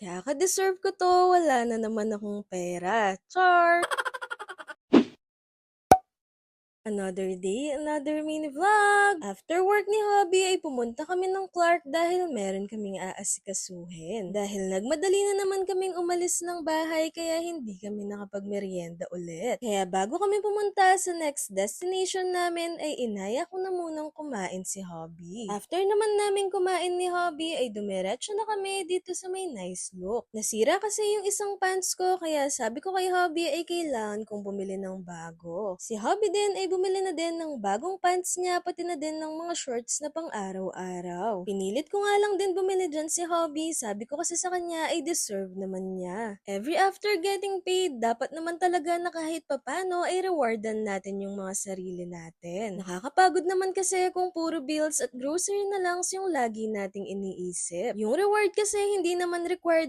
Kaka-deserve ko 'to, wala na naman akong pera, char! Another day, another mini vlog! After work ni Hobby ay pumunta kami ng Clark dahil meron kaming aasikasuhin. Dahil nagmadali na naman kaming umalis ng bahay kaya hindi kami nakapagmeryenda ulit. Kaya bago kami pumunta sa next destination namin ay inaya ko na munang kumain si Hobby. After naman namin kumain ni Hobby ay dumiretso na kami dito sa may nice look. Nasira kasi yung isang pants ko kaya sabi ko kay Hobby ay kailangan kong bumili ng bago. Si Hobby din ay bumili na din ng bagong pants niya pati na din ng mga shorts na pang araw-araw. Pinilit ko nga lang din bumili dyan si Hobby, sabi ko kasi sa kanya ay deserve naman niya. Every after getting paid, dapat naman talaga na kahit papano ay rewardan natin yung mga sarili natin. Nakakapagod naman kasi kung puro bills at grocery na lang yung lagi nating iniisip. Yung reward kasi hindi naman required